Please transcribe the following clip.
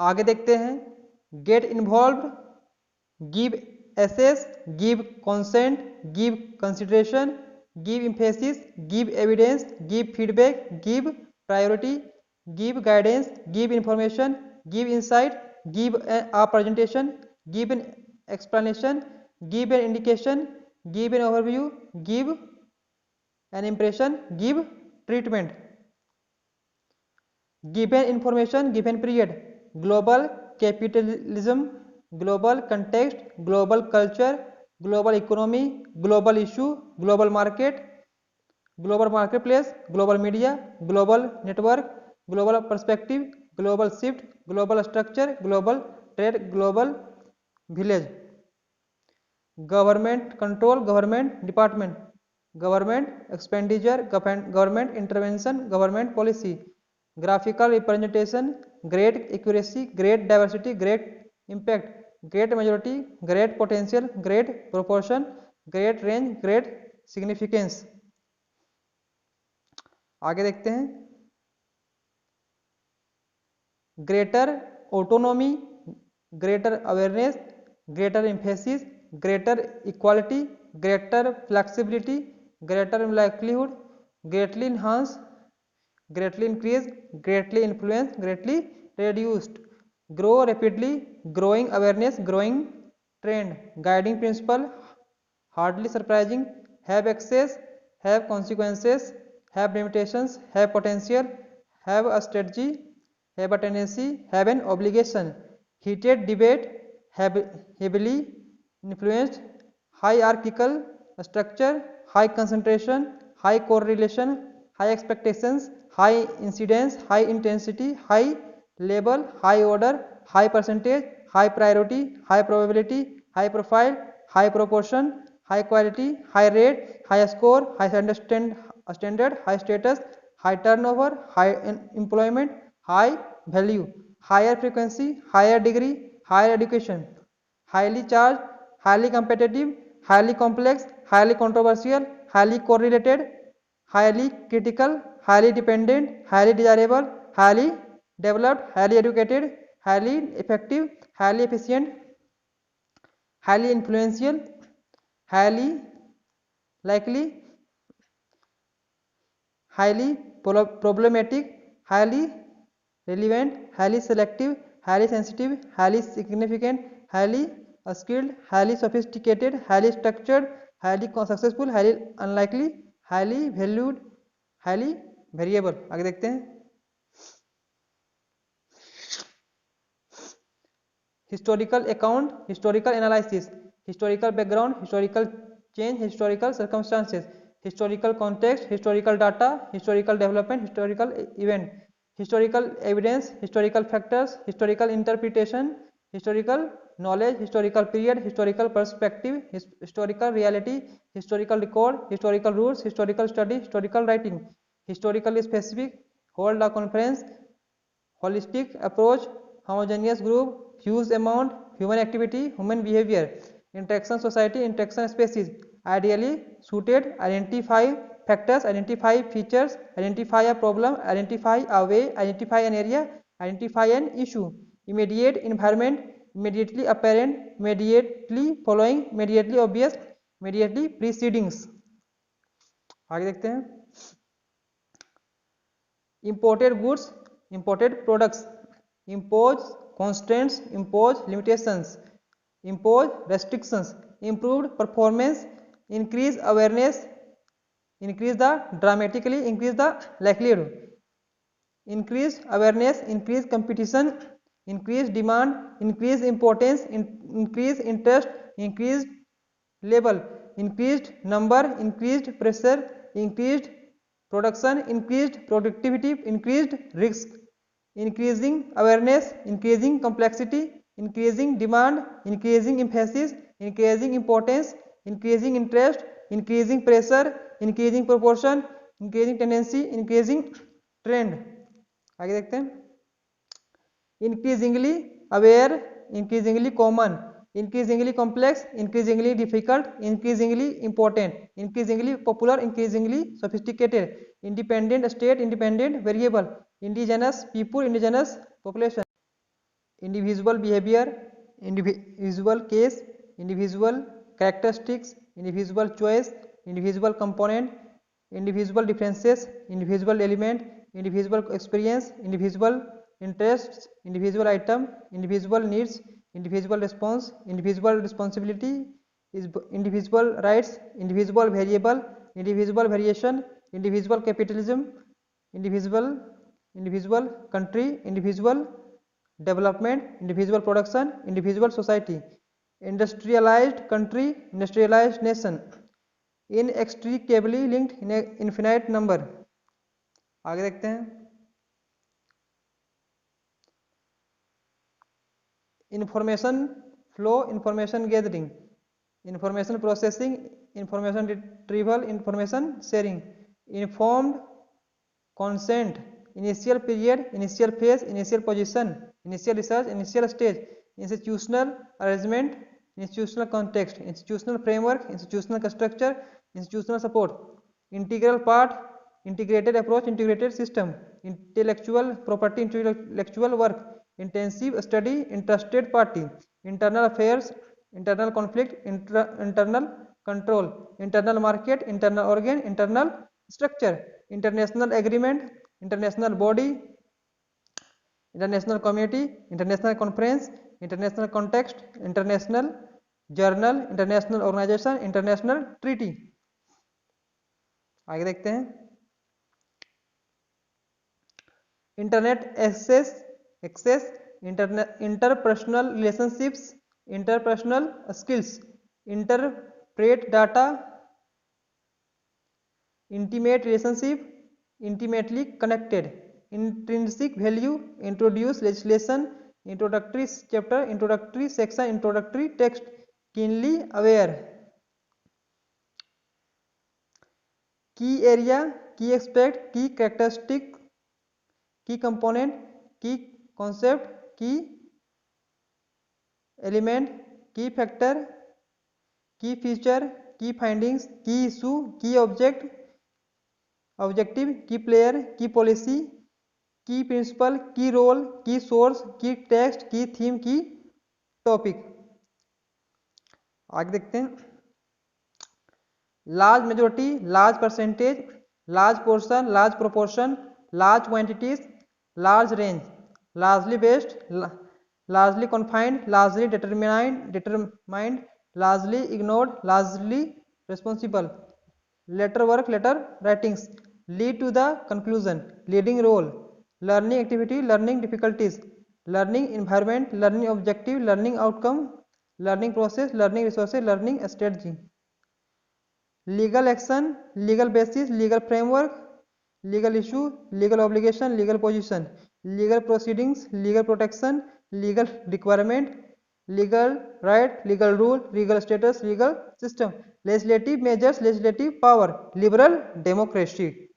आगे देखते हैं, get involve, give access, give consent, give consideration, give emphasis, give evidence, give feedback, give priority, give guidance, give information, give insight, give a presentation, give an explanation, give an indication, give an overview, give an impression, give treatment. Given information, given period, global capitalism, global context, global culture, global economy, global issue, global market, global marketplace, global media, global network, global perspective, global shift, global structure, global trade, global village. Government control, government department, government expenditure, government intervention, government policy. Graphical representation, great accuracy, great diversity, great impact, great majority, great potential, great proportion, great range, great significance. आगे देखते हैं, greater autonomy, greater awareness, greater emphasis, greater equality, greater flexibility, greater livelihood, greatly enhance, greatly increase, greatly influence, greatly reduced. Grow rapidly, growing awareness, growing trend, guiding principle, hardly surprising, have access, have consequences, have limitations, have potential, have a strategy, have a tendency, have an obligation. Heated debate, have heavily influenced, hierarchical structure, high concentration, high correlation, high expectations, high incidence, high intensity, high level, high order, high percentage, high priority, high probability, high profile, high proportion, high quality, high rate, high score, high standard, high status, high turnover, high employment, high value, higher frequency, higher degree, higher education, highly charged, highly competitive, highly complex, highly controversial, highly correlated, highly critical, highly dependent, highly desirable, highly developed, highly educated, highly effective, highly efficient, highly influential, highly likely, highly problematic, highly relevant, highly selective, highly sensitive, highly significant, highly skilled, highly sophisticated, highly structured, highly successful, highly unlikely, highly valued, highly variable. आगे देखते हैं, historical account, historical analysis, historical background, historical change, historical circumstances, historical context, historical data, historical development, historical event, historical evidence, historical factors, historical interpretation, historical knowledge, historical period, historical perspective, historical reality, historical record, historical rules, historical study, historical writing, historically specific, hold a conference, holistic approach, homogeneous group, huge amount, human activity, human behavior, interaction society, interaction species, ideally suited, identify factors, identify features, identify a problem, identify a way, identify an area, identify an issue, immediate environment, immediately apparent, immediately following, immediately obvious, immediately precedings. आगे देखते हैं, imported goods, imported products, impose constraints, impose limitations, impose restrictions, improved performance, increase awareness, increase the dramatically, increase the likelihood, increase awareness, increase competition, increase demand, increase importance, increase interest, increased level, increased number, increased pressure, increased production, increased productivity, increased risk, increasing awareness, increasing complexity, increasing demand, increasing emphasis, increasing importance, increasing interest, increasing pressure, increasing proportion, increasing tendency, increasing trend. आगे देखते हैं, increasingly aware, increasingly common, increasingly complex, increasingly difficult, increasingly important, increasingly popular, increasingly sophisticated, independent state, independent variable, indigenous people, indigenous population. individual behavior, individual case, individual characteristics, individual choice, individual component, individual differences, individual element, individual experience, individual interests, individual item, individual needs, individual response, individual responsibility, individual rights, individual variable, individual variation, individual capitalism, individual country, individual development, individual production, individual society, industrialized country, industrialized nation, inextricably linked in a infinite number. आगे देखते हैं information flow, information gathering, information processing, information retrieval, information sharing, informed consent, initial period, initial phase, initial position, initial research, initial stage, institutional arrangement, institutional context, institutional framework, institutional structure, institutional support, integral part, integrated approach, integrated system, intellectual property, intellectual work, intensive study, interested party, internal affairs, internal conflict, internal control, internal market, internal organ, internal structure, international agreement, international body, international community, international conference, international context, international journal, international organization, international treaty. आगे देखते हैं internet access, interpersonal relationships, interpersonal skills, interpret data, intimate relationship, intimately connected, intrinsic value, introduce legislation, introductory chapter, introductory section, introductory text, keenly aware, key area, key aspect, key characteristic, key component, key concept, key element, key factor, key feature, key findings, key issue, key object, objective, key player, key policy, key principle, key role, key source, key text, key theme, key topic. आगे देखते हैं large majority, large percentage, large portion, large proportion, large quantities, large range, largely based, largely confined, largely determined, largely ignored, largely responsible, letter work, letter writings, lead to the conclusion, leading role, learning activity, learning difficulties, learning environment, learning objective, learning outcome, learning process, learning resources, learning strategy, legal action, legal basis, legal framework, legal issue, legal obligation, legal position, legal proceedings, legal protection, legal requirement, legal right, legal rule, legal status, legal system, legislative measures, legislative power, liberal democracy.